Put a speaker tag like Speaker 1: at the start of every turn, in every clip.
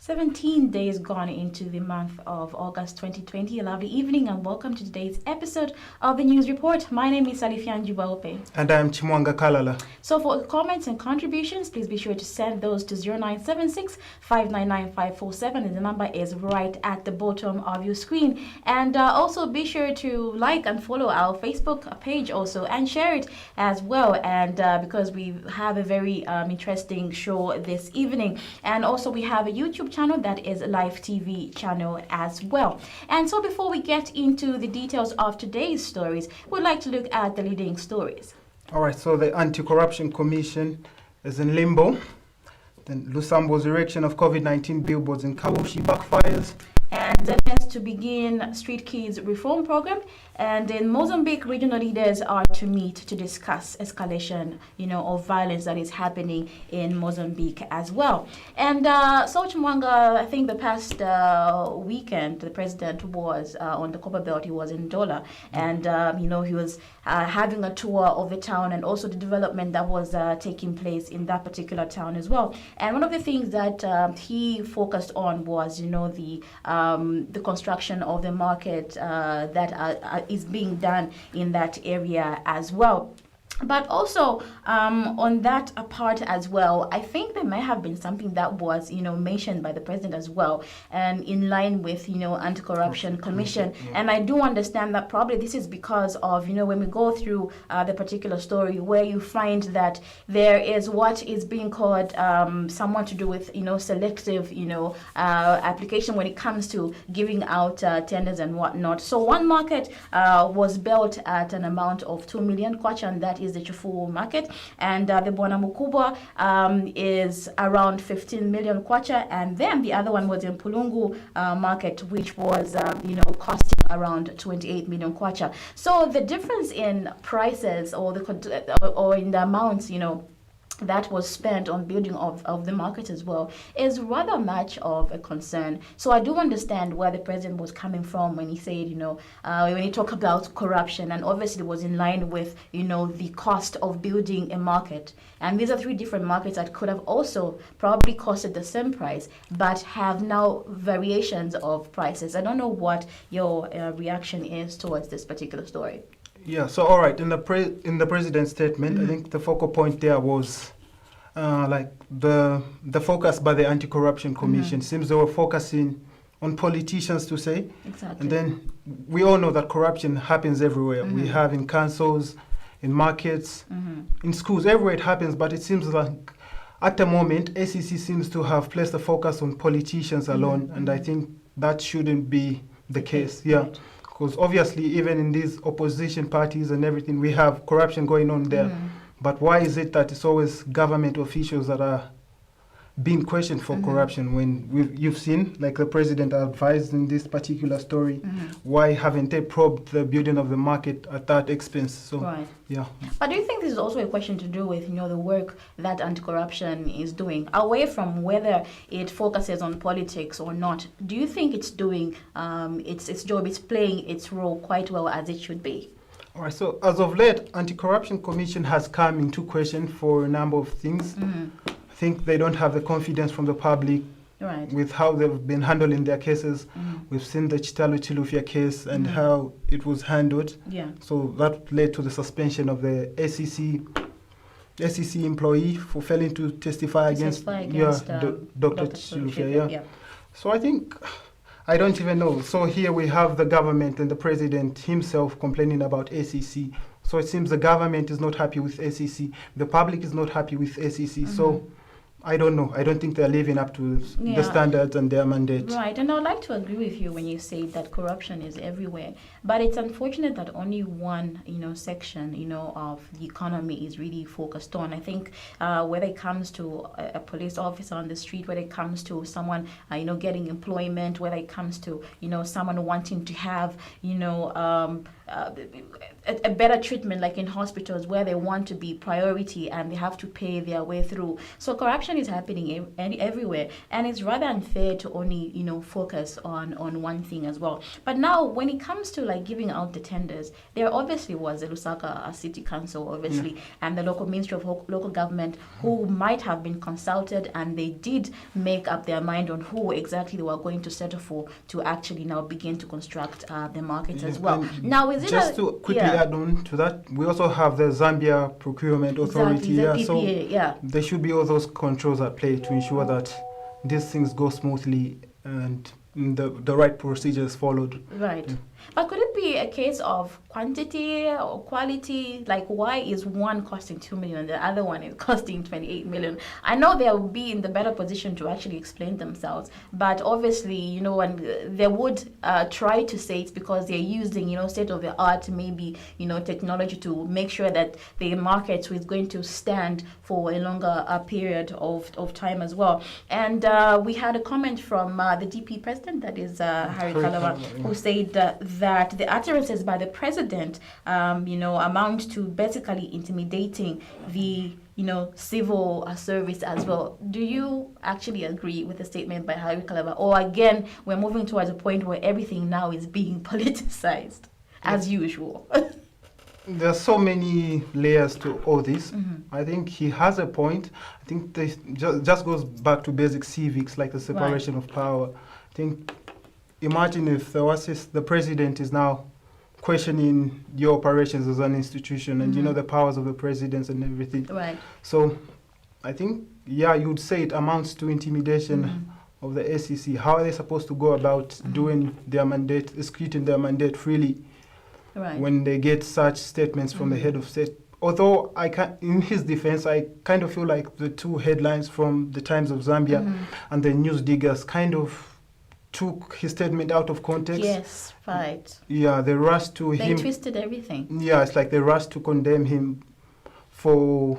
Speaker 1: 17 days gone into the month of August 2020. A lovely evening and welcome to today's episode of the News Report. My name is SALIFYANJI BWEUPE.
Speaker 2: And I'm CHIMWANGA KALALA.
Speaker 1: So for comments and contributions, please be sure to send those to 0976 599 547 and the number is right at the bottom of your screen. And also be sure to like and follow our Facebook page also and share it as well. And because we have a very interesting show this evening. And also we have a YouTube channel that is a live TV channel as well. And so before we get into the details of today's stories, we'd like to look at the leading stories.
Speaker 2: All right, so the Anti-Corruption Commission is in limbo. Then Lusambo's erection of COVID-19 billboards in Kawushi backfires.
Speaker 1: And the plans to begin Street Kids Reform Program. And in Mozambique, regional leaders are to meet to discuss escalation, of violence that is happening in Mozambique as well. And so CHIMWANGA, I think the past weekend, the president was on the Copper Belt. He was in Dola, and he was having a tour of the town and also the development that was taking place in that particular town as well. And one of the things that he focused on was, the construction of the market that is being done in that area as well. But also on that part as well, I think there may have been something that was, mentioned by the president as well, and in line with, Anti-Corruption Commission. And I do understand that probably this is because of, when we go through the particular story where you find that there is what is being called someone to do with, selective, application when it comes to giving out tenders and whatnot. So one market was built at an amount of 2 million kwacha, and that is the Chifu market, and the Bwana Mukubwa is around 15 million kwacha, and then the other one was in Pulungu market, which was costing around 28 million kwacha. So the difference in prices or in the amounts that was spent on building of the market as well is rather much of a concern. So I do understand where the president was coming from when he said, when he talked about corruption, and obviously it was in line with, the cost of building a market. And these are three different markets that could have also probably costed the same price, but have now variations of prices. I don't know what your reaction is towards this particular story.
Speaker 2: Yeah, so all right, in the president's statement, I think the focal point there was like the focus by the Anti-Corruption Commission. Seems they were focusing on politicians to say.
Speaker 1: Exactly.
Speaker 2: And then we all know that corruption happens everywhere. We have in councils, in markets, in schools, everywhere it happens, but it seems like at the moment, ACC seems to have placed the focus on politicians alone, and I think that shouldn't be the case. Yeah.
Speaker 1: Right.
Speaker 2: Because obviously, even in these opposition parties and everything, we have corruption going on there. But why is it that it's always government officials that are being questioned for corruption when you've seen, like the president advised in this particular story, why haven't they probed the building of the market at that expense? So,
Speaker 1: right.
Speaker 2: Yeah.
Speaker 1: But do you think this is also a question to do with, the work that anti-corruption is doing, away from whether it focuses on politics or not? Do you think it's doing its job, it's playing its role quite well as it should be?
Speaker 2: All right, so as of late, Anti-Corruption Commission has come into question for a number of things. I think they don't have the confidence from the public with how they've been handling their cases. We've seen the Chitalo Chilufya case and how it was handled.
Speaker 1: Yeah.
Speaker 2: So that led to the suspension of the SEC employee for failing to testify against Dr. Chilufya. Yeah. So I think, I don't even know. So here we have the government and the president himself complaining about SEC. So it seems the government is not happy with SEC. The public is not happy with SEC. So I don't know. I don't think they're living up to the standards and their mandate.
Speaker 1: Right, and I would like to agree with you when you say that corruption is everywhere. But it's unfortunate that only one, section, of the economy is really focused on. I think whether it comes to a police officer on the street, whether it comes to someone, getting employment, whether it comes to, someone wanting to have, a better treatment, like in hospitals where they want to be priority and they have to pay their way through. So corruption is happening everywhere, and it's rather unfair to only focus on one thing as well. But now when it comes to like giving out the tenders, there obviously was a Lusaka City Council, obviously, and the local Ministry of Local Government who might have been consulted, and they did make up their mind on who exactly they were going to settle for to actually now begin to construct the markets as well.
Speaker 2: And
Speaker 1: now, is it
Speaker 2: just to quickly add on to that, we also have the Zambia Procurement Authority.
Speaker 1: Exactly, the PPA,
Speaker 2: so there should be all those controls at play to ensure that these things go smoothly and the right procedures followed.
Speaker 1: Right. But could it be a case of quantity or quality? Like, why is one costing 2 million and the other one is costing 28 million? I know they'll be in the better position to actually explain themselves, but obviously, and they would try to say it's because they're using, state of the art, maybe, technology to make sure that the market is going to stand for a longer period of time as well. And we had a comment from the DP president, that is Harry KALALA, who said that the utterances by the president, amount to basically intimidating the civil service as well. Do you actually agree with the statement by Harry KALALA? Or again, we're moving towards a point where everything now is being politicized, as usual?
Speaker 2: There are so many layers to all this. I think he has a point. I think this just goes back to basic civics, like the separation of power. I think, imagine if the president is now questioning your operations as an institution, and the powers of the presidents and everything.
Speaker 1: Right.
Speaker 2: So I think, you would say it amounts to intimidation of the SEC. How are they supposed to go about doing their mandate, executing their mandate freely, when they get such statements from the head of state? Although in his defense, I kind of feel like the two headlines from the Times of Zambia and the News Diggers kind of took his statement out of context.
Speaker 1: Yes, right.
Speaker 2: Yeah, they rushed to him.
Speaker 1: They twisted everything.
Speaker 2: Yeah, it's like they rushed to condemn him for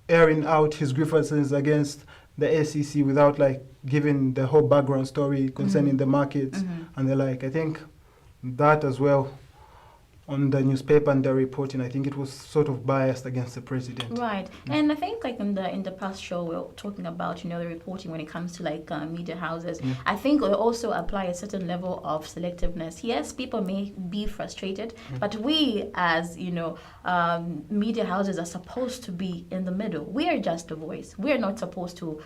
Speaker 2: airing out his grievances against the SEC without like giving the whole background story concerning the markets and the like. I think that as well, on the newspaper and the reporting, I think it was sort of biased against the president.
Speaker 1: Right. And I think like in the past show we were talking about, the reporting when it comes to like media houses. I think we also apply a certain level of selectiveness. Yes, people may be frustrated, but we as, media houses are supposed to be in the middle. We are just a voice. We are not supposed to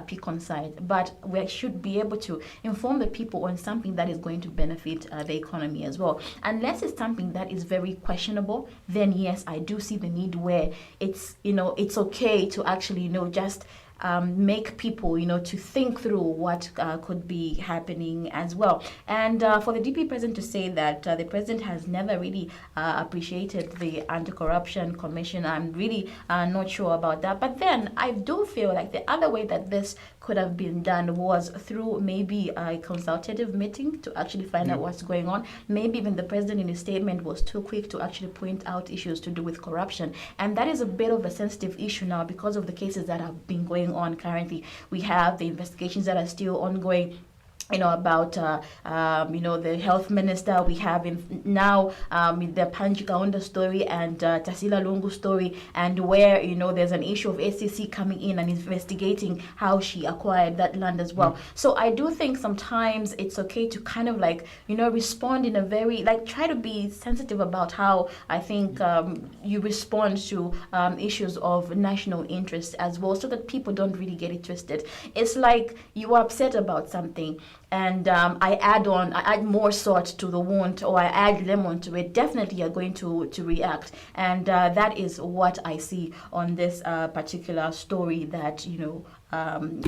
Speaker 1: pick on side, but we should be able to inform the people on something that is going to benefit the economy as well. Unless it's something that is very questionable, then yes, I do see the need where it's it's okay to actually just make people to think through what could be happening as well. And for the DP president to say that the president has never really appreciated the Anti-Corruption Commission, I'm really not sure about that. But then I do feel like the other way that this could have been done was through maybe a consultative meeting to actually find out what's going on. Maybe even the president in his statement was too quick to actually point out issues to do with corruption. And that is a bit of a sensitive issue now because of the cases that have been going on currently. We have the investigations that are still ongoing about the health minister. We have now the Panji Kaunda story and Tasila Lungu story, and where there's an issue of SEC coming in and investigating how she acquired that land as well. So I do think sometimes it's okay to kind of respond in a very try to be sensitive about how I think you respond to issues of national interest as well, so that people don't really get it twisted. It's like you are upset about something, and I add more salt to the wound, or I add lemon to it, definitely you're going to react. And that is what I see on this particular story that,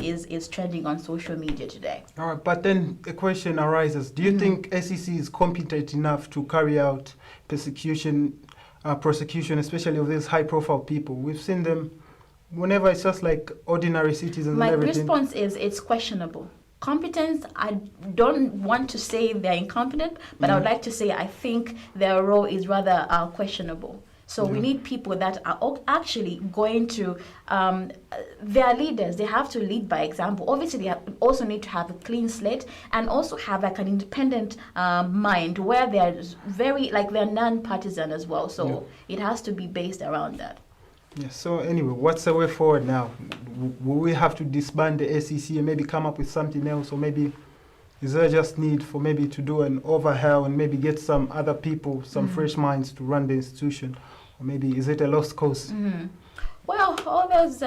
Speaker 1: is trending on social media today.
Speaker 2: All right, but then a question arises. Do you think SEC is competent enough to carry out prosecution, especially of these high-profile people? We've seen them whenever it's just like ordinary citizens.
Speaker 1: My
Speaker 2: and everything.
Speaker 1: response is it's questionable. Competence, I don't want to say they're incompetent, but I would like to say I think their role is rather questionable. So we need people that are actually going to, they are leaders. They have to lead by example. Obviously, they also need to have a clean slate and also have like an independent mind where they are very, like they're non-partisan as well. So it has to be based around that.
Speaker 2: Yeah, so anyway, what's the way forward now? Will we have to disband the SEC and maybe come up with something else, or maybe is there just need for maybe to do an overhaul and maybe get some other people, some fresh minds to run the institution? Or maybe is it a lost cause?
Speaker 1: Well, all those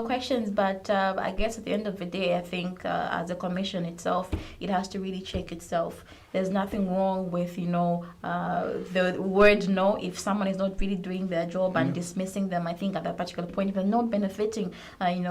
Speaker 1: questions, but I guess at the end of the day, I think as a commission itself, it has to really check itself. There's nothing wrong with, the word no. If someone is not really doing their job and dismissing them, I think at that particular point, if they're not benefiting, the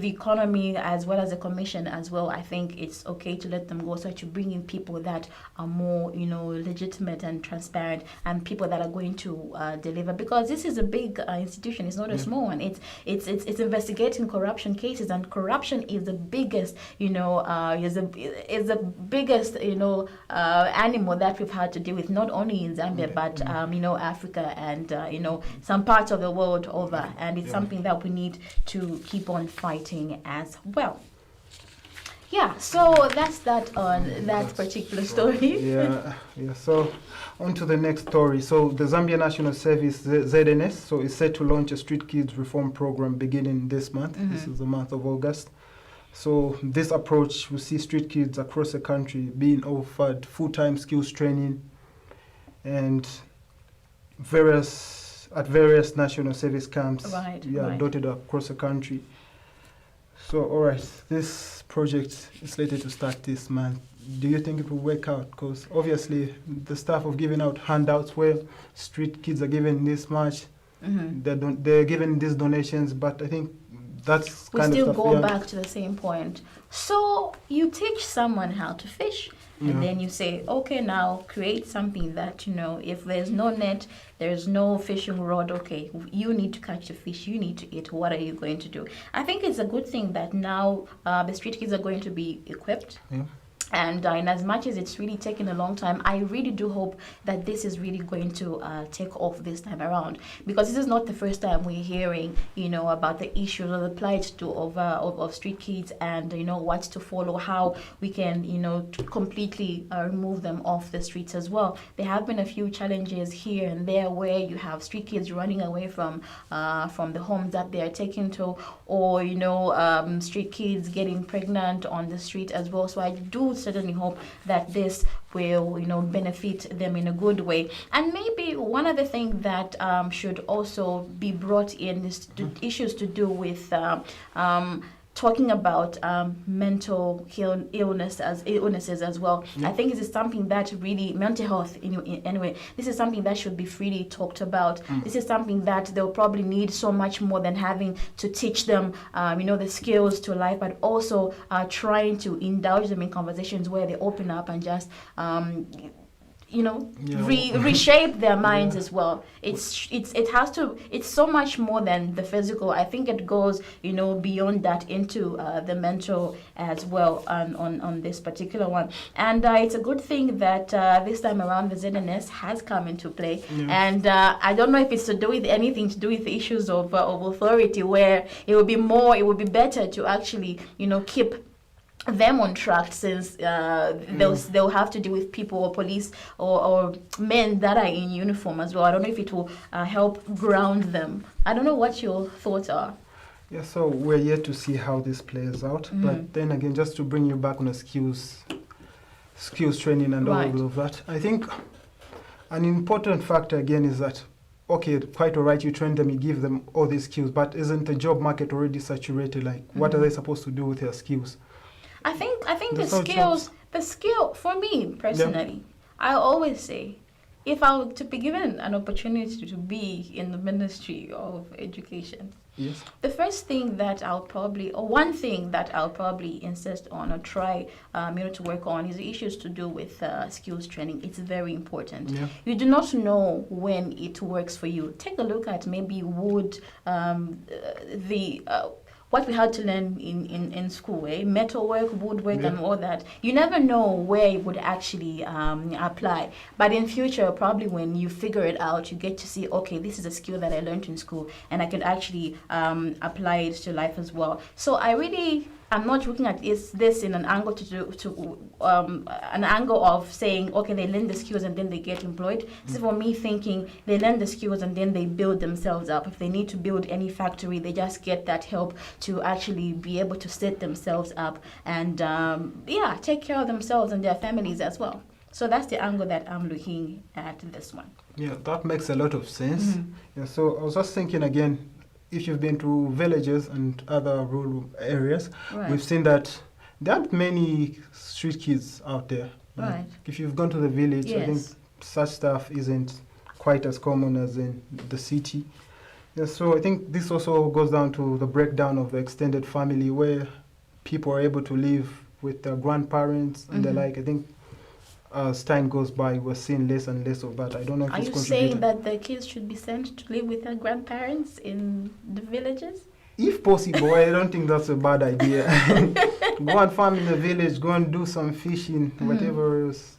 Speaker 1: economy as well as the commission as well, I think it's okay to let them go. So to bring in people that are more, legitimate and transparent, and people that are going to deliver, because this is a big institution. It's not a small one. It's investigating corruption cases, and corruption is the biggest, is the biggest, animal that we've had to deal with, not only in Zambia, but, Africa and, some parts of the world over. And it's something that we need to keep on fighting as well. Yeah, so that's that on that particular story.
Speaker 2: Yeah. So on to the next story. So the Zambia National Service, ZNS, so is set to launch a street kids reform program beginning this month. This is the month of August. So this approach will see street kids across the country being offered full-time skills training and various national service camps, dotted across the country. So, all right, this project is slated to start this month. Do you think it will work out? Because obviously the stuff of giving out handouts where street kids are given this much, they're given these donations, but I think that's kind of stuff.
Speaker 1: We still go back to the same point. So you teach someone how to fish, and then you say, okay, now create something that, if there's no net, there's no fishing rod, okay, you need to catch the fish, you need to eat, what are you going to do? I think it's a good thing that now the street kids are going to be equipped. And in as much as it's really taken a long time, I really do hope that this is really going to take off this time around, because this is not the first time we're hearing, about the issues or the plight of street kids, and what's to follow, how we can, completely remove them off the streets as well. There have been a few challenges here and there where you have street kids running away from the homes that they are taken to, or street kids getting pregnant on the street as well. So I do certainly hope that this will benefit them in a good way. And maybe one other thing that should also be brought in is issues to do with talking about mental illnesses as well. I think this is something that really, mental health anyway, this is something that should be freely talked about. This is something that they'll probably need so much more than having to teach them the skills to life, but also trying to indulge them in conversations where they open up and just reshape their minds as well. It's so much more than the physical. I think it goes beyond that into the mental as well on this particular one. And it's a good thing that this time around the ZNS has come into play. And I don't know if it's anything to do with the issues of authority, where it would be better to actually keep them on track, since they'll have to deal with people or police or men that are in uniform as well. I don't know if it will help ground them. I don't know what your thoughts are.
Speaker 2: Yeah, so we're yet to see how this plays out. But then again, just to bring you back on the skills training and all of that, I think an important factor again is that, okay, quite all right, you train them, you give them all these skills, but isn't the job market already saturated? Like, what are they supposed to do with their skills? I think
Speaker 1: the skill, for me personally, I always say, if I were to be given an opportunity to be in the Ministry of Education, the first thing that one thing that I'll probably insist on or try to work on is the issues to do with skills training. It's very important. You do not know when it works for you. Take a look at maybe what we had to learn in school, metalwork, woodwork, and all that. You never know where it would actually apply. But in future, probably when you figure it out, you get to see, okay, this is a skill that I learned in school, and I can actually apply it to life as well. So I'm not looking at this in an angle an angle of saying, okay, they learn the skills and then they get employed. This is for me thinking they learn the skills and then they build themselves up. If they need to build any factory, they just get that help to actually be able to set themselves up and take care of themselves and their families as well. So that's the angle that I'm looking at this one.
Speaker 2: Yeah, that makes a lot of sense.
Speaker 1: Mm-hmm.
Speaker 2: Yeah, so I was just thinking again, if you've been to villages and other rural areas, we've seen that there aren't many street kids out there.
Speaker 1: Right.
Speaker 2: If you've gone to the village, I think such stuff isn't quite as common as in the city. Yeah, so I think this also goes down to the breakdown of the extended family, where people are able to live with their grandparents and the like. I think as time goes by, we're seeing less and less of that. I don't know if
Speaker 1: Are you saying that the kids should be sent to live with their grandparents in the villages?
Speaker 2: If possible, I don't think that's a bad idea. Go and farm in the village, go and do some fishing, whatever else.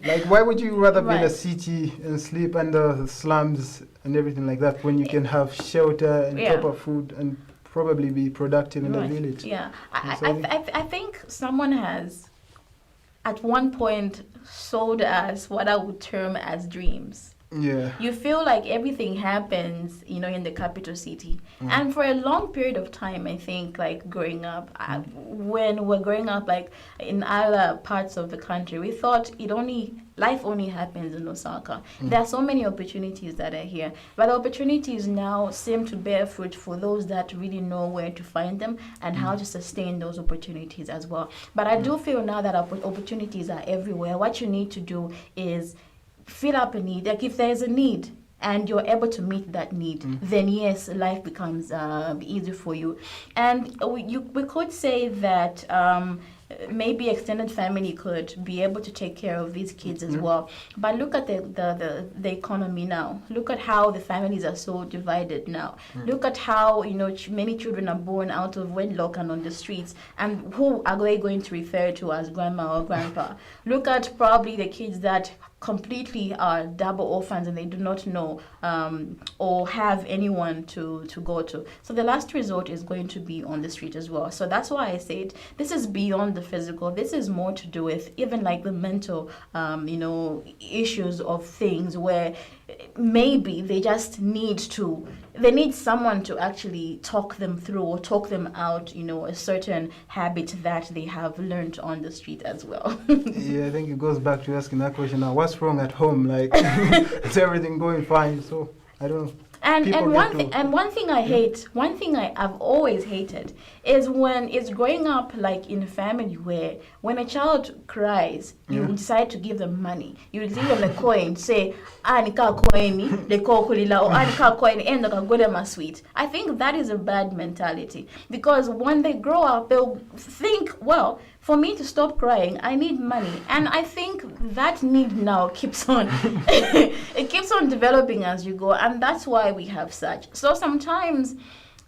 Speaker 2: Like, why would you rather be in a city and sleep under the slums and everything like that when you can have shelter and proper food and probably be productive in the village?
Speaker 1: Yeah, I think someone has at one point sold us what I would term as dreams.
Speaker 2: Yeah.
Speaker 1: You feel like everything happens, in the capital city. And for a long period of time, I think, like growing up, when we're growing up, like in other parts of the country, we thought life only happens in Osaka. There are so many opportunities that are here, but the opportunities now seem to bear fruit for those that really know where to find them and how to sustain those opportunities as well. But I do feel now that opportunities are everywhere. What you need to do is fill up a need. Like if there's a need and you're able to meet that need, then yes, life becomes easy for you. And we could say that maybe extended family could be able to take care of these kids as well. But look at the economy now. Look at how the families are so divided now. Look at how many children are born out of wedlock and on the streets, and who are they going to refer to as grandma or grandpa? Look at probably the kids that completely are double orphans and they do not know or have anyone to go to. So the last resort is going to be on the street as well. So that's why I said this is beyond the physical. This is more to do with even like the mental, issues of things where maybe they just need someone to actually talk them through or talk them out, a certain habit that they have learned on the street as well.
Speaker 2: Yeah, I think it goes back to asking that question now, what's wrong at home? Like, is everything going fine? So, I don't know.
Speaker 1: And one thing I've always hated is when it's growing up like in a family where when a child cries, you decide to give them money. You give them a coin, say, "Anika coin, the kokulila or anika coin and the sweet." I think that is a bad mentality because when they grow up, they'll think, well, for me to stop crying, I need money. And I think that need now keeps on, it keeps on developing as you go. And that's why we have such. So sometimes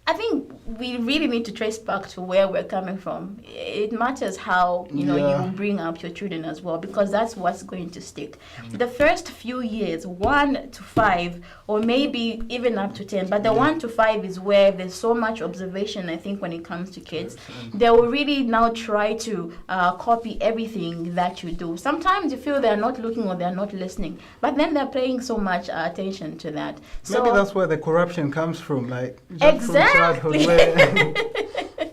Speaker 1: I think we really need to trace back to where we're coming from. It matters how, you bring up your children as well, because that's what's going to stick. The first few years, 1 to 5, or maybe even up to 10, but the 1 to 5 is where there's so much observation, I think, when it comes to kids. They will really now try to copy everything that you do. Sometimes you feel they're not looking or they're not listening, but then they're paying so much attention to that. So,
Speaker 2: maybe that's where the corruption comes from, like,
Speaker 1: exactly.
Speaker 2: Where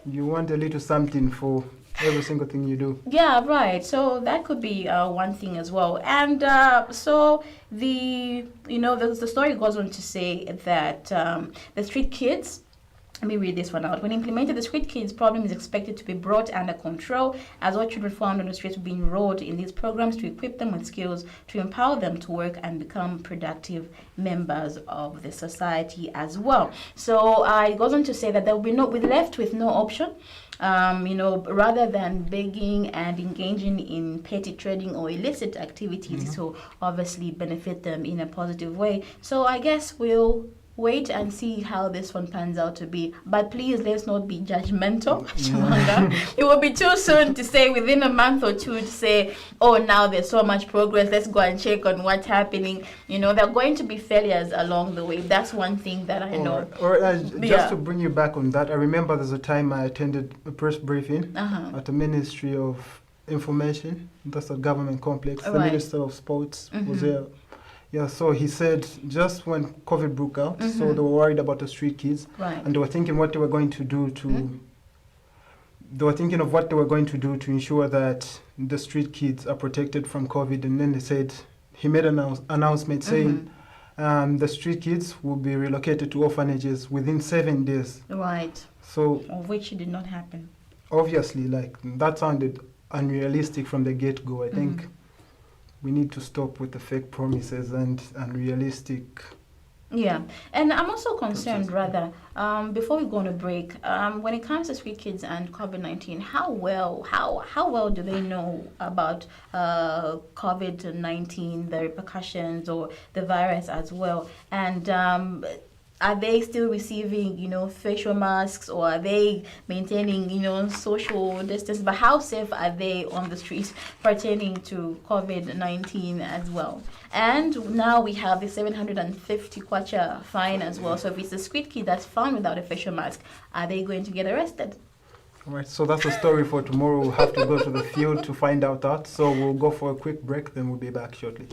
Speaker 2: you want a little something for every single thing you do.
Speaker 1: Yeah, right. So that could be one thing as well. And so the story goes on to say that the street kids. Let me read this one out. When implemented, the street kids problem is expected to be brought under control, as all children found on the streets will be enrolled in these programs to equip them with skills to empower them to work and become productive members of the society as well. So it goes on to say that there will be we're left with no option. Rather than begging and engaging in petty trading or illicit activities to obviously benefit them in a positive way. So I guess we'll wait and see how this one pans out to be. But please, let's not be judgmental, Chimwanga. It will be too soon to say within a month or two to say, oh, now there's so much progress, let's go and check on what's happening. You know, there are going to be failures along the way. That's one thing that I know.
Speaker 2: Just to bring you back on that, I remember there's a time I attended a press briefing at the Ministry of Information. That's a government complex. The Minister of Sports was there. Yeah, so he said just when COVID broke out, so they were worried about the street kids, and they were thinking what they were going to do to. They were thinking of what they were going to do to ensure that the street kids are protected from COVID, and then they said he made an announcement saying the street kids will be relocated to orphanages within 7 days.
Speaker 1: Right.
Speaker 2: So
Speaker 1: of which it did not happen.
Speaker 2: Obviously, like that sounded unrealistic from the get-go. I think we need to stop with the fake promises and unrealistic.
Speaker 1: Yeah, and I'm also concerned, rather, before we go on a break, when it comes to street kids and COVID-19, how well do they know about COVID-19, the repercussions or the virus as well? And are they still receiving, facial masks, or are they maintaining, social distance? But how safe are they on the streets pertaining to COVID-19 as well? And now we have the 750 kwacha fine as well. So if it's a street kid that's found without a facial mask, are they going to get arrested?
Speaker 2: All right, so that's a story for tomorrow. We'll have to go to the field to find out that. So we'll go for a quick break, then we'll be back shortly.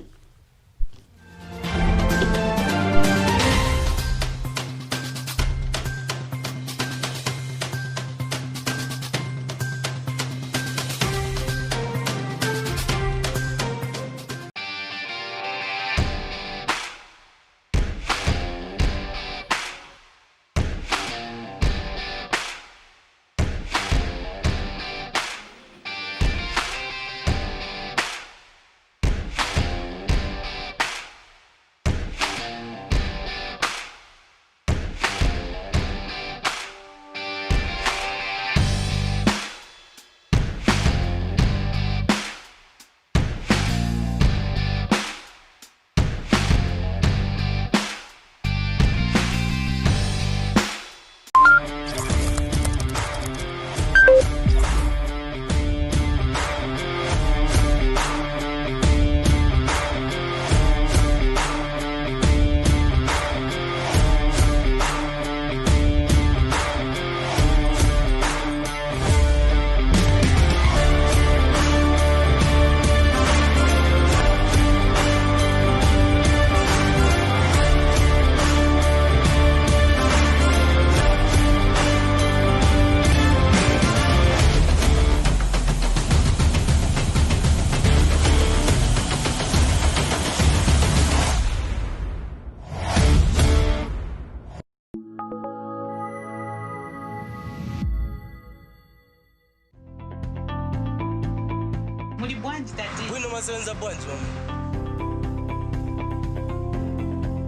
Speaker 3: Masenza bwanji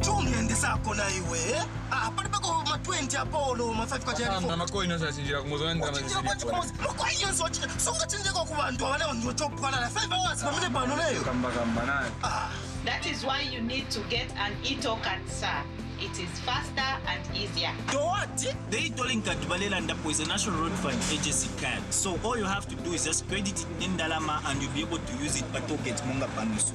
Speaker 3: tungiyendesa kona iwe pali pako ma 20 apolo ma 5 kwa jari
Speaker 4: amba makoino sasinjira kumuzonda
Speaker 3: makoino songa chinjeko ku bantu abane ndotopwana la 5 hours pamene pano leyo
Speaker 4: kamba nayo.
Speaker 5: That is why you need to get an e-token, sir. It is faster and easier.
Speaker 3: To what? The e-tolling card is a National Road Fund agency card. So all you have to do is just credit it in Dalama and you'll be able to use it but to get Monga Panusu.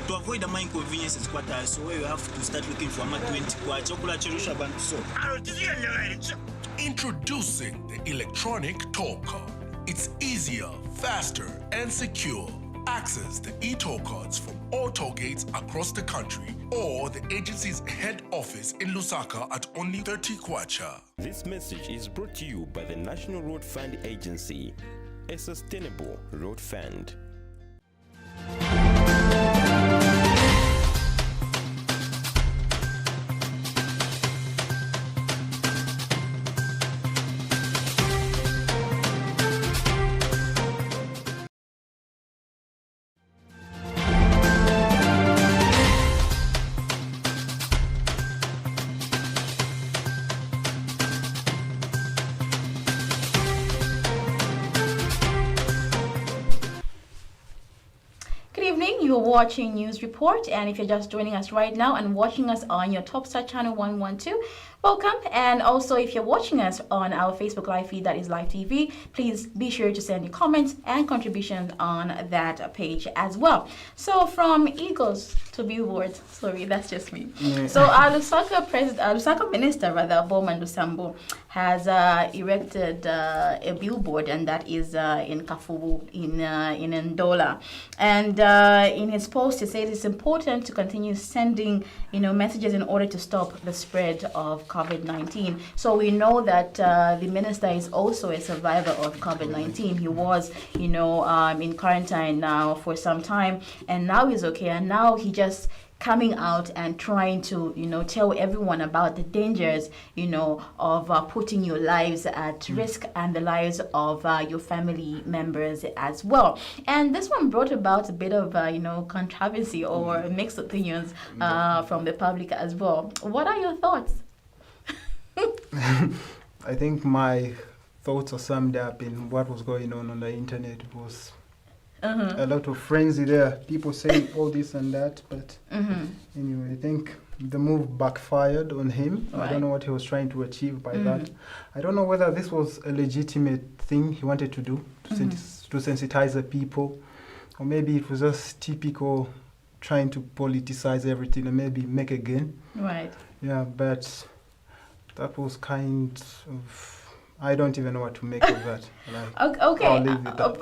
Speaker 3: To avoid the more inconveniences, so you have to start looking for my 20
Speaker 6: Introducing the electronic toll card. It's easier, faster, and secure. Access the e-toll cards from all toll gates across the country or the agency's head office in Lusaka at only 30 kwacha.
Speaker 7: This message is brought to you by the National Road Fund Agency, a sustainable road fund.
Speaker 1: you're watching News Report, and if you're just joining us right now and watching us on your Top Star channel 112, welcome. And also, if you're watching us on our Facebook live feed, that is Live TV, please be sure to send your comments and contributions on that page as well. So from Eagles to billboards, sorry, that's just me. Yeah. So our Lusaka minister, Bowman Lusambo, has erected a billboard, and that is in Kafubu in Ndola. And in his post, he said it's important to continue sending, messages in order to stop the spread of COVID-19. So we know that the minister is also a survivor of COVID-19. He was, in quarantine now for some time, and now he's okay. And now he just coming out and trying to, tell everyone about the dangers, of putting your lives at risk and the lives of your family members as well. And this one brought about a bit of, controversy or mixed opinions from the public as well. What are your thoughts?
Speaker 2: I think my thoughts are summed up in what was going on the internet. It was a lot of frenzy there. People saying all this and that, but anyway, I think the move backfired on him. Right. I don't know what he was trying to achieve by that. I don't know whether this was a legitimate thing he wanted to do to sensitize the people, or maybe it was just typical trying to politicize everything and maybe make a gain. Right. Yeah, but that was kind of, I don't even know what to make of that.
Speaker 1: Okay.
Speaker 2: I'll leave it up.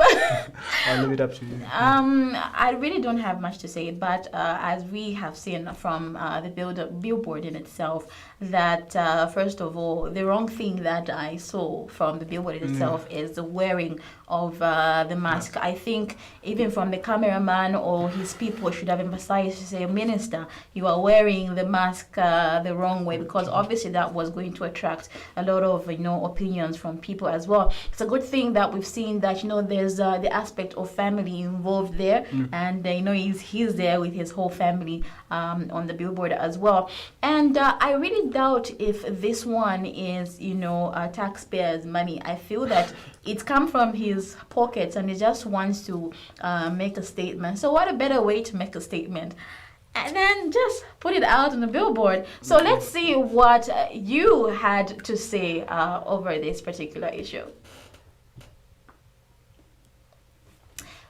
Speaker 2: I'll leave it up to you.
Speaker 1: I really don't have much to say, but as we have seen from the billboard in itself, that first of all, the wrong thing that I saw from the billboard itself is the wearing of the mask. I think even from the cameraman or his people should have emphasized to say, Minister, you are wearing the mask the wrong way, because obviously that was going to attract a lot of opinions from people as well. It's a good thing that we've seen that there's the aspect of family involved there, and he's there with his whole family on the billboard as well. And I really doubt if this one is taxpayers' money. I feel that it's come from his pockets and he just wants to make a statement. So what a better way to make a statement and then just put it out on the billboard. So let's see what you had to say over this particular issue.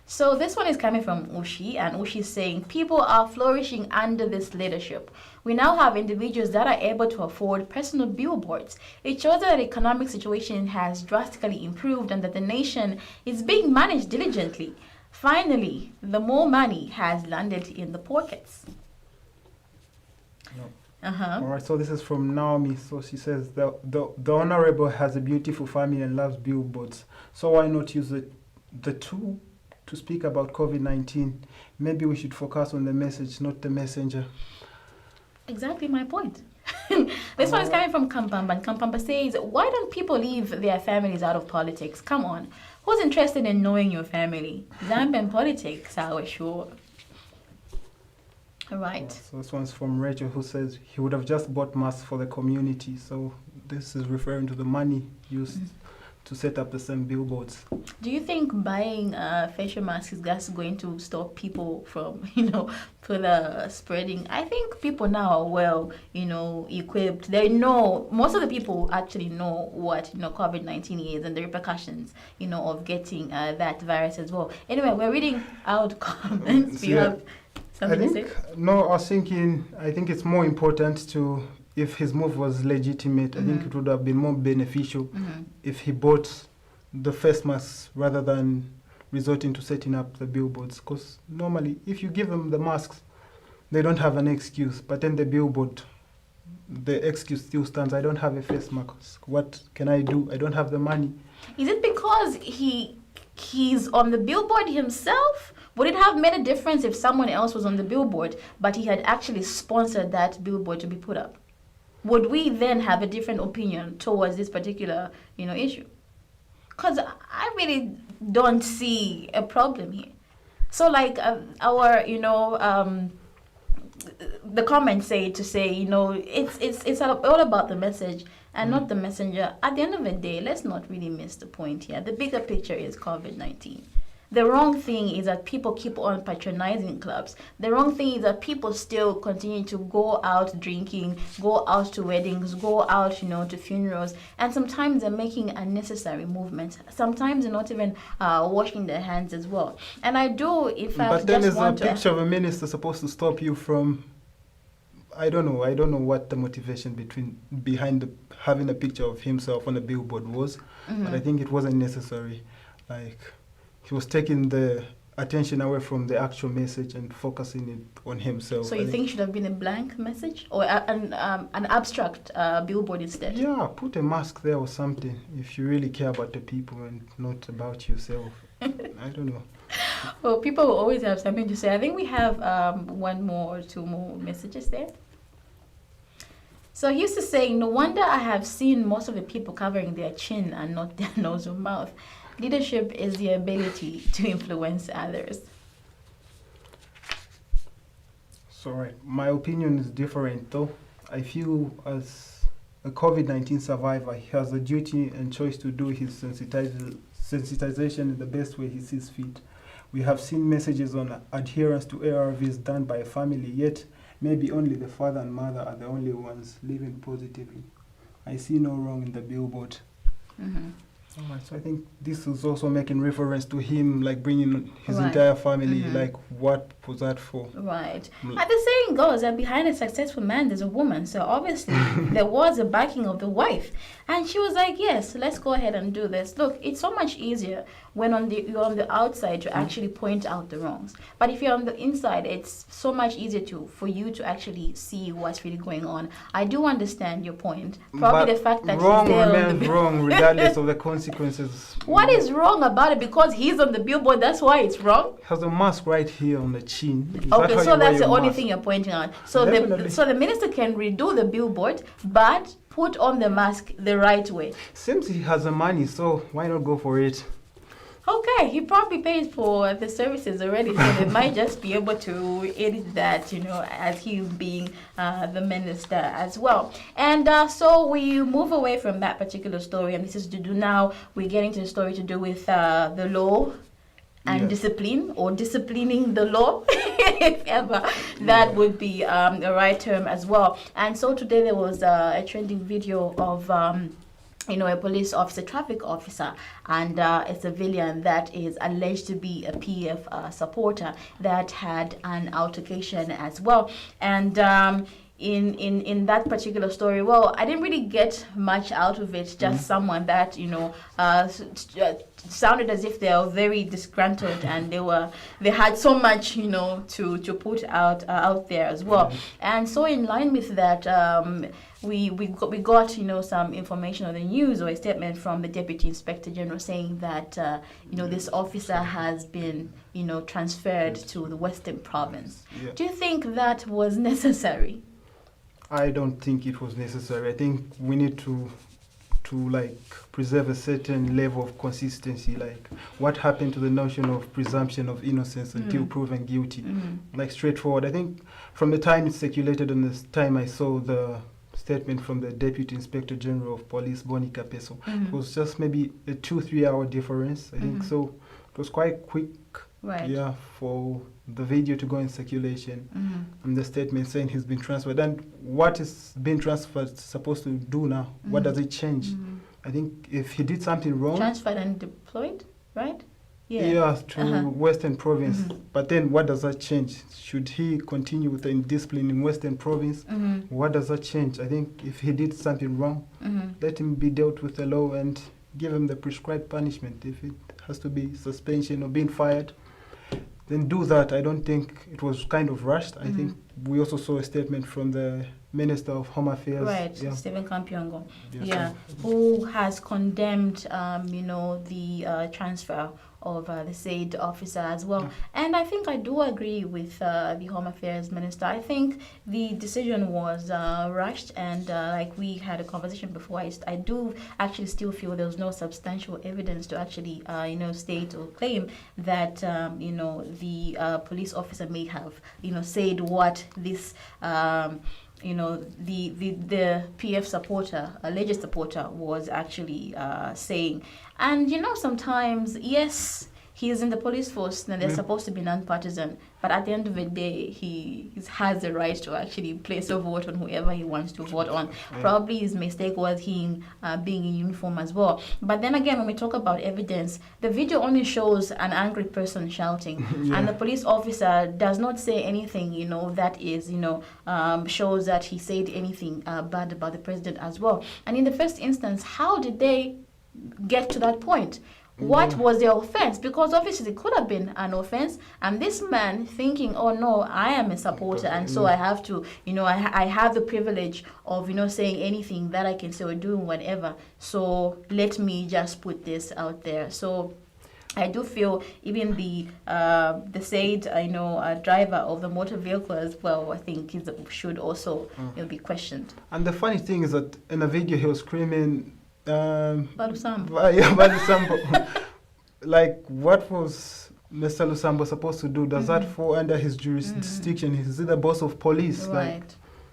Speaker 1: So this one is coming from Ushi, and Ushi is saying, people are flourishing under this leadership. We now have individuals that are able to afford personal billboards. It shows that the economic situation has drastically improved and that the nation is being managed diligently. Finally, the more money has landed in the pockets.
Speaker 2: All right, so this is from Naomi. So she says, the Honorable has a beautiful family and loves billboards. So why not use the tool to speak about COVID-19? Maybe we should focus on the message, not the messenger.
Speaker 1: Exactly my point. This one is coming from Kampamba, and Kampamba says, why don't people leave their families out of politics? Come on. Who's interested in knowing your family? Zambian politics, I was sure. All right.
Speaker 2: So this one's from Rachel, who says he would have just bought masks for the community. So this is referring to the money used to set up the same billboards.
Speaker 1: Do you think buying facial masks is just going to stop people from, further spreading? I think people now are well, equipped. They know, most of the people actually know what, COVID-19 is and the repercussions, of getting that virus as well. Anyway, we're reading out comments. Do you have something to say?
Speaker 2: No, I think it's more important to, if his move was legitimate, I think it would have been more beneficial if he bought the face masks rather than resorting to setting up the billboards. Because normally, if you give them the masks, they don't have an excuse. But then the billboard, the excuse still stands. I don't have a face mask. What can I do? I don't have the money.
Speaker 1: Is it because he's on the billboard himself? Would it have made a difference if someone else was on the billboard, but he had actually sponsored that billboard to be put up? Would we then have a different opinion towards this particular, issue? Because I really don't see a problem here. So, like the comments say it's all about the message and not the messenger. At the end of the day, let's not really miss the point here. The bigger picture is COVID-19. The wrong thing is that people keep on patronizing clubs. The wrong thing is that people still continue to go out drinking, go out to weddings, go out, to funerals, and sometimes they're making unnecessary movements. Sometimes they're not even washing their hands as well. And I do, in fact,
Speaker 2: but then
Speaker 1: just
Speaker 2: is a picture of a minister supposed to stop you from? I don't know what the motivation behind having a picture of himself on a billboard was, but I think it wasn't necessary. Like, he was taking the attention away from the actual message and focusing it on himself.
Speaker 1: So you think it should have been a blank message or an abstract billboard instead?
Speaker 2: Yeah, put a mask there or something if you really care about the people and not about yourself. I don't know.
Speaker 1: Well, people will always have something to say. I think we have one more or two more messages there. So he used to say, no wonder I have seen most of the people covering their chin and not their nose or mouth. Leadership is the ability to influence others.
Speaker 2: So, right, my opinion is different though. I feel as a COVID-19 survivor, he has a duty and choice to do his sensitization in the best way he sees fit. We have seen messages on adherence to ARVs done by a family, yet maybe only the father and mother are the only ones living positively. I see no wrong in the billboard. Alright, so I think this is also making reference to him, like bringing his entire family. Like, what was that for?
Speaker 1: Right. And the saying goes that behind a successful man, there's a woman. So obviously, there was a backing of the wife. And she was like, yes, let's go ahead and do this. Look, it's so much easier when you're on the outside to actually point out the wrongs. But if you're on the inside, it's so much easier for you to actually see what's really going on. I do understand your point. Probably the fact that
Speaker 2: wrong
Speaker 1: he's there
Speaker 2: remains wrong regardless of the consequences.
Speaker 1: What is wrong about it? Because he's on the billboard, that's why it's wrong?
Speaker 2: He has a mask right here on the chin.
Speaker 1: Okay, so that's the only thing you're pointing out. So the minister can redo the billboard, but put on the mask the right way.
Speaker 2: Seems he has the money, so why not go for it?
Speaker 1: Okay, he probably paid for the services already, so they might just be able to edit that, as he being the minister as well. And so we move away from that particular story, and this is to do now, we're getting to the story to do with the law and discipline, or disciplining the law, if ever that would be the right term as well. And so today there was a trending video of a police officer, traffic officer, and a civilian that is alleged to be a PF supporter that had an altercation as well. And in that particular story, well, I didn't really get much out of it, just someone that, sounded as if they were very disgruntled and they had so much, to put out there as well. And so in line with that, we got some information on the news, or a statement from the Deputy Inspector General saying that this officer has been transferred to the Western Province. Do you think that was necessary?
Speaker 2: I don't think it was necessary. I think we need to preserve a certain level of consistency. Like, what happened to the notion of presumption of innocence until proven guilty? Like, straightforward. I think from the time it circulated and the time I saw the statement from the Deputy Inspector General of Police, Boni Kapeso, it was just maybe a 2-3 hour difference. I think so. It was quite quick.
Speaker 1: Right.
Speaker 2: Yeah, for the video to go in circulation and the statement saying he's been transferred. And what is being transferred supposed to do now? What does it change? I think if he did something wrong...
Speaker 1: Transferred and deployed, right?
Speaker 2: Yeah, to Western Province. But then what does that change? Should he continue with the discipline in Western Province? What does that change? I think if he did something wrong, let him be dealt with the law and give him the prescribed punishment. If it has to be suspension or being fired, then do that. I don't think it was kind of rushed. I think we also saw a statement from the Minister of Home Affairs.
Speaker 1: Right, Stephen Kampiongo. Who has condemned, the transfer of the said officer as well. And I think I do agree with the Home Affairs Minister. I think the decision was rushed, and like we had a conversation before, I do actually still feel there was no substantial evidence to actually, state or claim that, the police officer may have, said what this the PF supporter, alleged supporter, was actually saying. And sometimes, yes, he's in the police force and they're supposed to be non-partisan, but at the end of the day, he has the right to actually place a vote on whoever he wants to vote on. Probably his mistake was him being in uniform as well. But then again, when we talk about evidence, the video only shows an angry person shouting, and the police officer does not say anything, that is, shows that he said anything bad about the president as well. And in the first instance, how did they get to that point? What was the offense? Because obviously it could have been an offense, and this man thinking, oh no, I am a supporter, and so I have to, I have the privilege of, saying anything that I can say or doing whatever. So let me just put this out there. So I do feel even the said driver of the motor vehicle as well, I think should also be questioned.
Speaker 2: And the funny thing is that in the video he was screaming.
Speaker 1: Balusambo.
Speaker 2: Like, what was Mr. Lusambo supposed to do? Does that fall under his jurisdiction? Is he the boss of police?
Speaker 1: Right.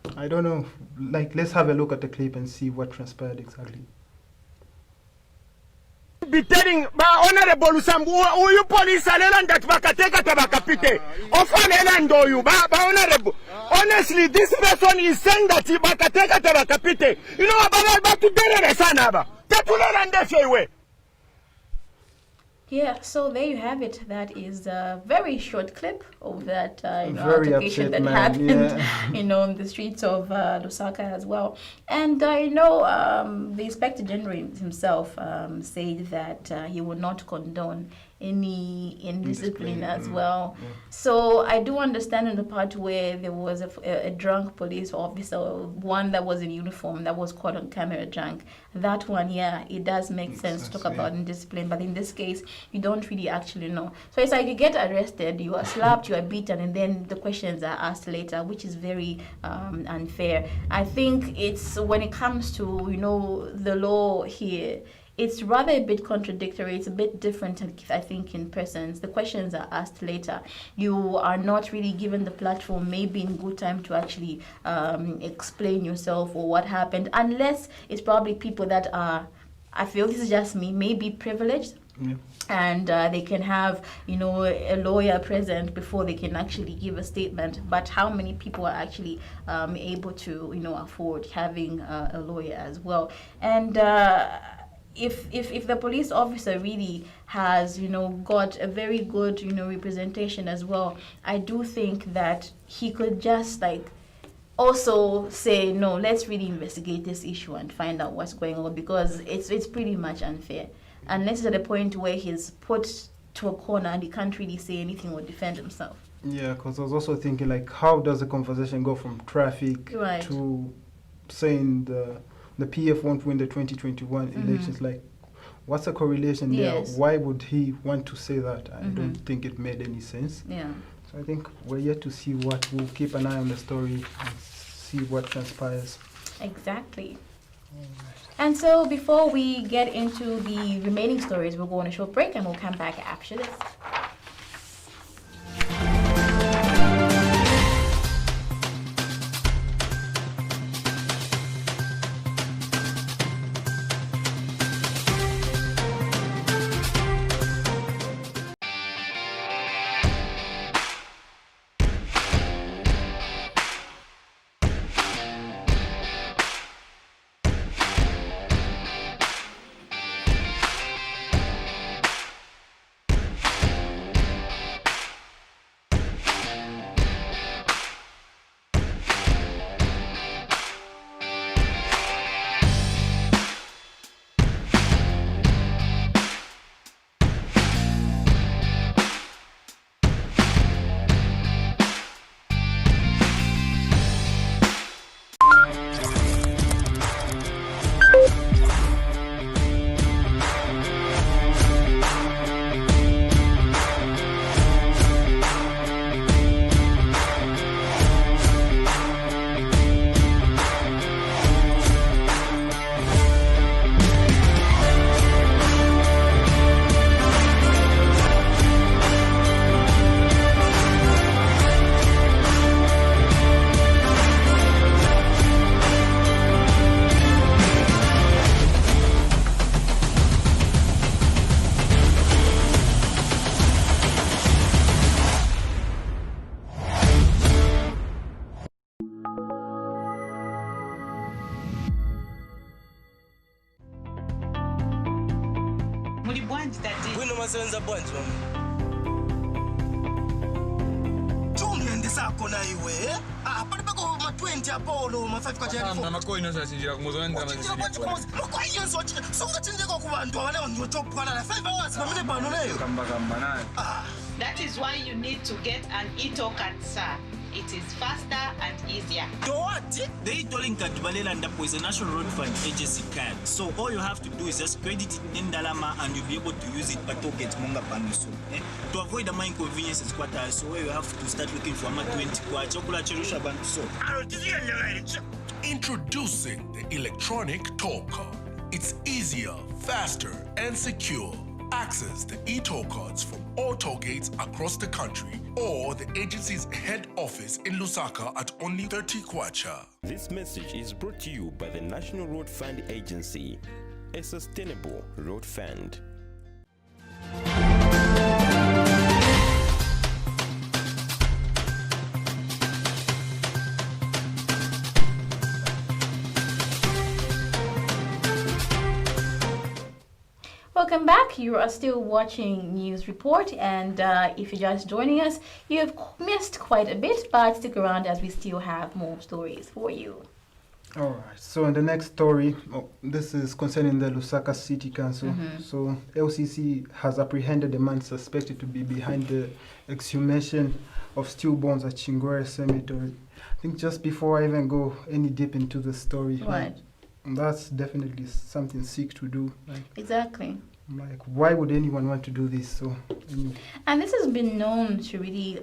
Speaker 2: Like, I don't know. Like, let's have a look at the clip and see what transpired exactly.
Speaker 8: Be telling Honorable Lusambo, who you police that bakateka tabakapite. Often endo you, Honorable. Honestly, this person is saying that bakateka tabakapite. You know about to dere sanaba.
Speaker 1: Yeah, so there you have it. That is a very short clip of that altercation that happened, in the streets of Lusaka as well. And the Inspector General himself said that he would not condone any indiscipline as well. So I do understand in the part where there was a drunk police officer, one that was in uniform that was caught on camera drunk. That one, it does make sense to talk about indiscipline, but in this case, you don't really actually know. So it's like you get arrested, you are slapped, you are beaten, and then the questions are asked later, which is very unfair. I think it's when it comes to the law here, it's rather a bit contradictory. It's a bit different, I think, in persons. The questions are asked later. You are not really given the platform, maybe in good time, to actually explain yourself or what happened, unless it's probably people that are, I feel this is just me, maybe privileged. And they can have, a lawyer present before they can actually give a statement. But how many people are actually able to, afford having a lawyer as well? And if the police officer really has, got a very good, representation as well, I do think that he could just also say, no, let's really investigate this issue and find out what's going on, because it's pretty much unfair. Unless it's at a point where he's put to a corner and he can't really say anything or defend himself.
Speaker 2: Yeah, because I was also thinking, how does the conversation go from traffic to saying the PF won't win the 2021 elections? What's the correlation there? Why would he want to say that? I don't think it made any sense.
Speaker 1: Yeah.
Speaker 2: So I think we're yet to see what. We'll keep an eye on the story and see what transpires.
Speaker 1: Exactly. And so before we get into the remaining stories, we'll go on a short break and we'll come back after this.
Speaker 5: Muli bwanji tati.
Speaker 9: Bwino masenza bwanji mama.
Speaker 8: Tungiyendesa kona iwe. Pali pako ma 20 apolo ma 5 kwa jari.
Speaker 4: Ndamako ino sinjira kumuzo wenda
Speaker 8: Sungachinjeko kubantu abane ndiyotopwana na 5 hours pamene pano leyo.
Speaker 4: kamba naye.
Speaker 5: That is why you need to get an e-token, sir. It is faster and easier.
Speaker 3: What? The e-tolling card Balela is a National Road Fund agency card. So all you have to do is just credit it in Dalama and you'll be able to use it but to get Monga Panuso. To avoid the inconveniences, so where you have to start looking for my 20 chocolate bank so.
Speaker 6: Introducing the electronic toll card. It's easier, faster, and secure. Access the e-toll cards from all toll gates across the country or the agency's head office in Lusaka at only 30 kwacha.
Speaker 7: This message is brought to you by the National Road Fund Agency, a sustainable road fund.
Speaker 1: Welcome back. You are still watching News Report, and if you're just joining us, you have missed quite a bit, but stick around as we still have more stories for you.
Speaker 2: All right. So in the next story, this is concerning the Lusaka City Council. So LCC has apprehended a man suspected to be behind the exhumation of stillborns at Chingwere Cemetery. I think just before I even go any deep into the story,
Speaker 1: Right.
Speaker 2: That's definitely something sick to do.
Speaker 1: Exactly.
Speaker 2: Like, why would anyone want to do this? So, anyway.
Speaker 1: And this has been known to really,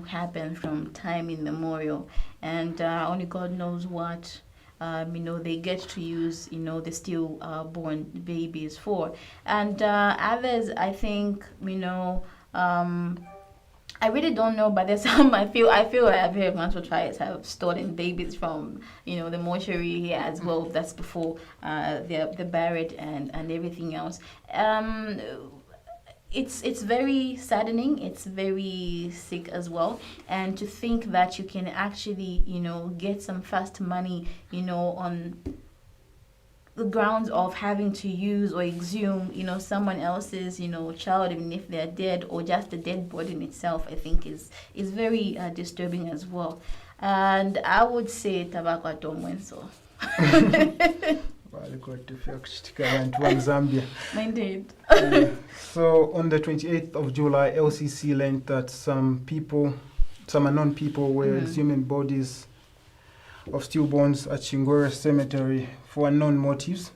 Speaker 1: happen from time immemorial, and only God knows what, they get to use, the stillborn babies for, and others, I think, I really don't know, but there's some I feel I've heard once or twice have stolen babies from the mortuary as well. That's before they're buried and everything else. It's very saddening. It's very sick as well. And to think that you can actually get some fast money on the grounds of having to use or exhume, someone else's, child, even if they're dead, or just the dead body in itself, I think is very disturbing as well. And I would say tobacco atomwenso. Indeed.
Speaker 2: So on the 28th of July, LCC learned that some unknown people were exhuming bodies of stillborns at Chingwere Cemetery for unknown motives.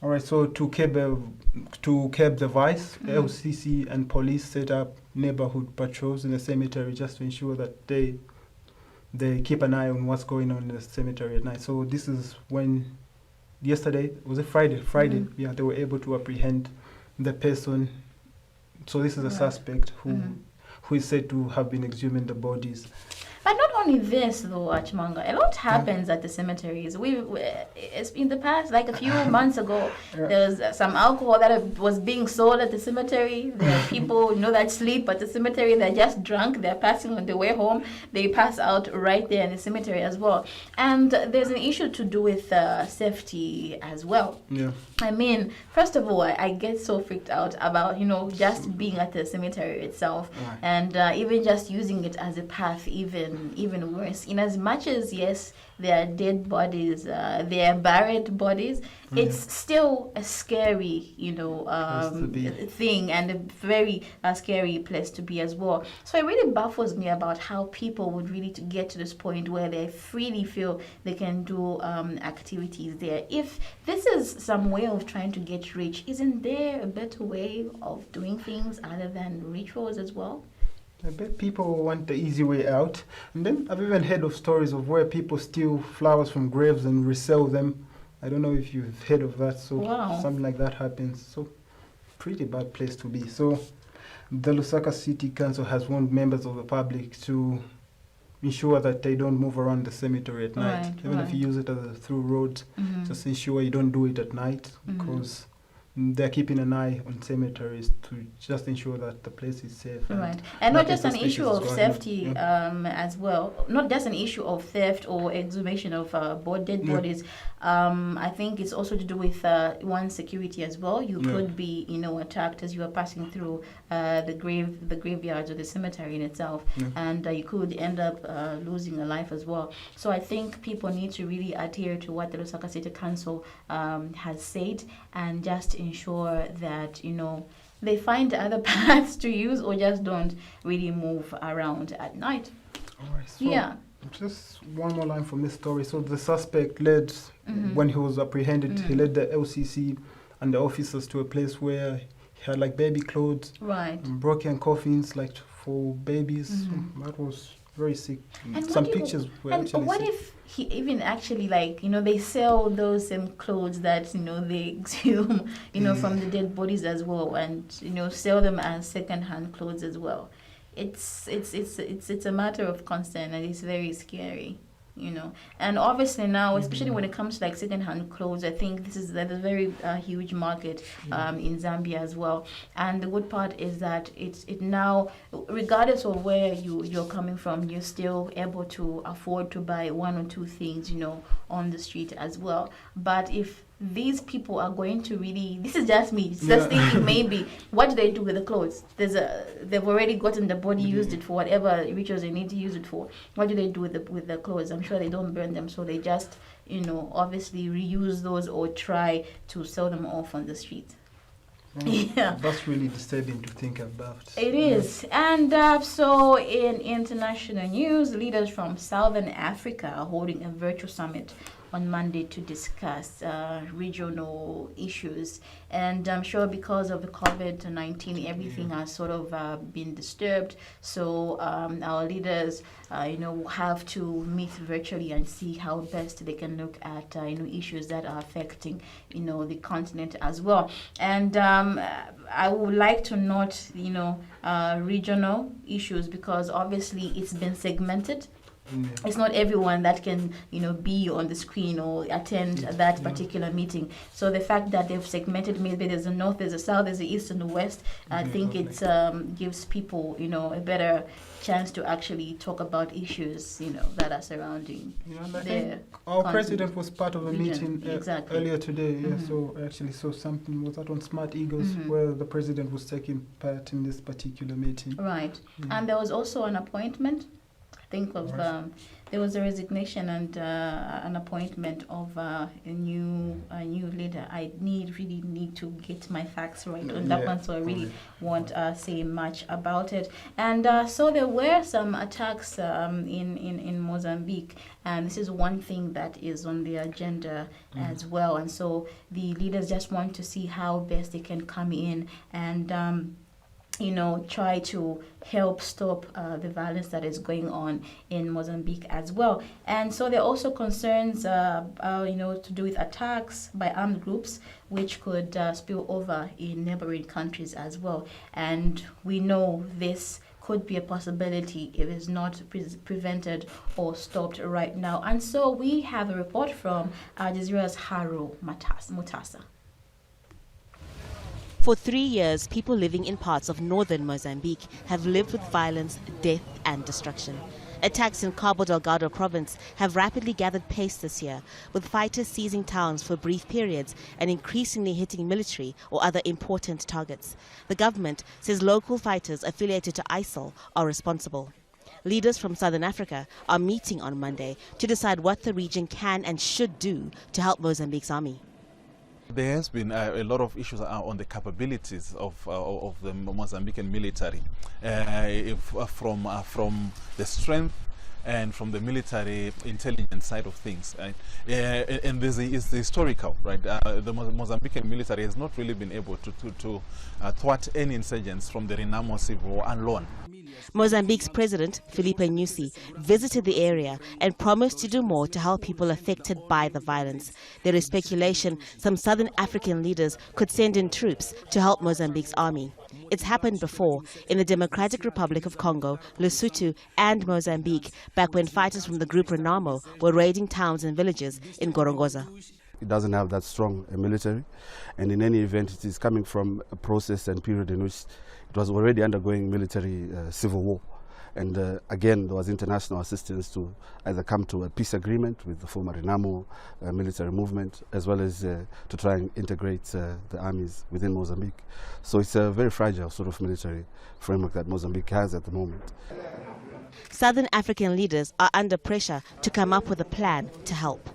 Speaker 2: All right, so to curb the vice, LCC and police set up neighborhood patrols in the cemetery just to ensure that they keep an eye on what's going on in the cemetery at night. So this is when yesterday, was it Friday? Yeah, they were able to apprehend the person. So this is a suspect who is said to have been exhuming the bodies.
Speaker 1: But not only this, though, Chimwanga, a lot happens at the cemeteries. It's in the past, like a few months ago, there was some alcohol that was being sold at the cemetery. There are people, that sleep at the cemetery. They're just drunk. They're passing on their way home. They pass out right there in the cemetery as well. And there's an issue to do with safety as well. Yeah. I mean, first of all, I get so freaked out about, just being at the cemetery itself, and even just using it as a path, even worse. In as much as, yes, they are dead bodies, they are buried bodies, it's still a scary, thing, and a very scary place to be as well. So it really baffles me about how people would really get to this point where they freely feel they can do activities there. If this is some way of trying to get rich, isn't there a better way of doing things other than rituals as well?
Speaker 2: I bet people want the easy way out. And then I've even heard of stories of where people steal flowers from graves and resell them. I don't know if you've heard of that. So something like that happens. So pretty bad place to be. So the Lusaka City Council has warned members of the public to ensure that they don't move around the cemetery at night. Even if you use it as a through road, just ensure you don't do it at night, because they're keeping an eye on cemeteries to just ensure that the place is safe.
Speaker 1: Right, and not just an issue of safety as well, not just an issue of theft or exhumation of dead bodies. I think it's also to do with one security as well. You could be, attacked as you are passing through the graveyards or the cemetery in itself, and you could end up losing a life as well. So I think people need to really adhere to what the Lusaka City Council has said, and just ensure that they find other paths to use, or just don't really move around at night.
Speaker 2: All right, so just one more line from this story. So the suspect led, when he was apprehended, he led the LCC and the officers to a place where he had like baby clothes, and broken coffins like for babies. That was very sick.
Speaker 1: And
Speaker 2: some pictures were actually
Speaker 1: what
Speaker 2: sick.
Speaker 1: if he even actually they sell those same clothes that they exhume from the dead bodies as well, and sell them as second-hand clothes as well. It's a matter of concern, and it's very scary. And obviously now, especially when it comes to second-hand clothes, I think there's a very huge market in Zambia as well. And the good part is that it now, regardless of where you're coming from, you're still able to afford to buy one or two things, on the street as well. But if these people are going to really, this is just me, just thinking maybe, what do they do with the clothes? They've already gotten the body, used it for whatever rituals they need to use it for. What do they do with the clothes? I'm sure they don't burn them, so they just, obviously reuse those or try to sell them off on the street.
Speaker 2: That's really disturbing to think about.
Speaker 1: It is. And so in international news, leaders from Southern Africa are holding a virtual summit on Monday to discuss regional issues. And I'm sure because of the COVID-19, everything has sort of been disturbed. So our leaders, have to meet virtually and see how best they can look at, issues that are affecting, the continent as well. And I would like to note, regional issues, because obviously it's been segmented. It's not everyone that can, be on the screen or attend that particular meeting. So the fact that they've segmented, maybe there's a north, there's a south, there's the east and the west, I think it gives people, a better chance to actually talk about issues, that are surrounding
Speaker 2: our president was part of a meeting earlier today. So I actually saw something, was that on Smart Eagles, where the president was taking part in this particular meeting.
Speaker 1: Right. And there was also an appointment. Think of there was a resignation and an appointment of a new leader. I really need to get my facts right on that one, so I really won't say much about it. And so there were some attacks in Mozambique, and this is one thing that is on the agenda as well. And so the leaders just want to see how best they can come in and try to help stop the violence that is going on in Mozambique as well. And so there are also concerns, to do with attacks by armed groups, which could spill over in neighboring countries as well. And we know this could be a possibility if it's not prevented or stopped right now. And so we have a report from Al Jazeera's Haru Mutasa.
Speaker 9: For 3 years, people living in parts of northern Mozambique have lived with violence, death and destruction. Attacks in Cabo Delgado province have rapidly gathered pace this year, with fighters seizing towns for brief periods and increasingly hitting military or other important targets. The government says local fighters affiliated to ISIL are responsible. Leaders from Southern Africa are meeting on Monday to decide what the region can and should do to help Mozambique's army.
Speaker 10: There has been a lot of issues on the capabilities of the Mozambican military, from the strength and from the military intelligence side of things. Right? And this is the historical, right? The Mozambican military has not really been able to thwart any insurgents from the Renamo Civil War alone.
Speaker 9: Mozambique's president, Filipe Nyusi, visited the area and promised to do more to help people affected by the violence. There is speculation some southern African leaders could send in troops to help Mozambique's army. It's happened before in the Democratic Republic of Congo, Lesotho and Mozambique, back when fighters from the group Renamo were raiding towns and villages in Gorongosa.
Speaker 11: it doesn't have that strong a military, and in any event, it is coming from a process and period in which it was already undergoing military civil war. And again, there was international assistance to either come to a peace agreement with the former Renamo military movement, as well as to try and integrate the armies within Mozambique. So it's a very fragile sort of military framework that Mozambique has at the moment.
Speaker 9: Southern African leaders are under pressure to come up with a plan to help.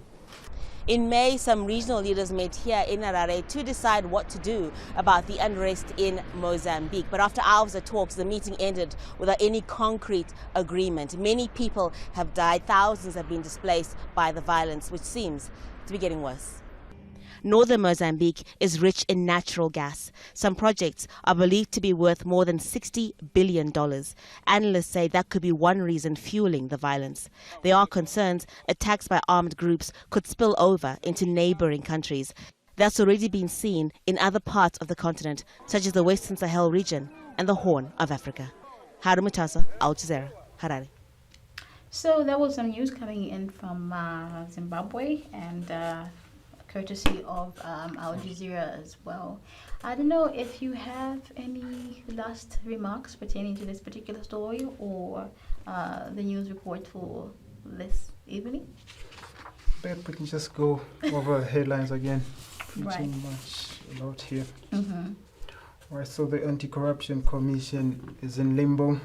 Speaker 9: In May, some regional leaders met here in Harare to decide what to do about the unrest in Mozambique. But after hours of talks, the meeting ended without any concrete agreement. Many people have died, thousands have been displaced by the violence, which seems to be getting worse. Northern Mozambique is rich in natural gas. Some projects are believed to be worth more than $60 billion. Analysts say that could be one reason fueling the violence. There are concerns attacks by armed groups could spill over into neighboring countries. That's already been seen in other parts of the continent, such as the Western Sahel region and the Horn of Africa. Haru Mutasa, Al Jazeera, Harare.
Speaker 1: So there was some news coming in from Zimbabwe, and courtesy of Al Jazeera as well. I don't know if you have any last remarks pertaining to this particular story or the news report for this evening.
Speaker 2: But we can just go over the headlines again. Pretty
Speaker 1: Right.
Speaker 2: much a lot here.
Speaker 1: Mm-hmm.
Speaker 2: Right, so the Anti-Corruption Commission is in limbo.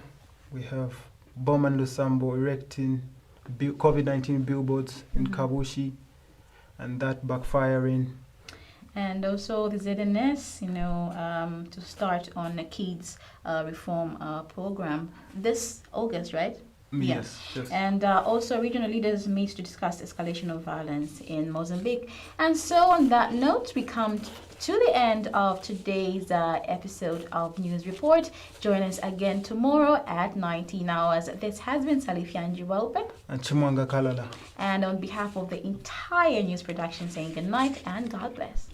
Speaker 2: We have Bowman Lusambo erecting COVID-19 billboards in Kabushi, and that backfiring.
Speaker 1: And also the ZNS, to start on the kids reform program this August, right?
Speaker 2: Yes.
Speaker 1: And also regional leaders meet to discuss escalation of violence in Mozambique. And so on that note, we come to the end of today's episode of News Report. Join us again tomorrow at 19 hours. This has been SALIFYANJI BWEUPE
Speaker 2: And CHIMWANGA KALALA.
Speaker 1: And on behalf of the entire news production, saying good night and God bless.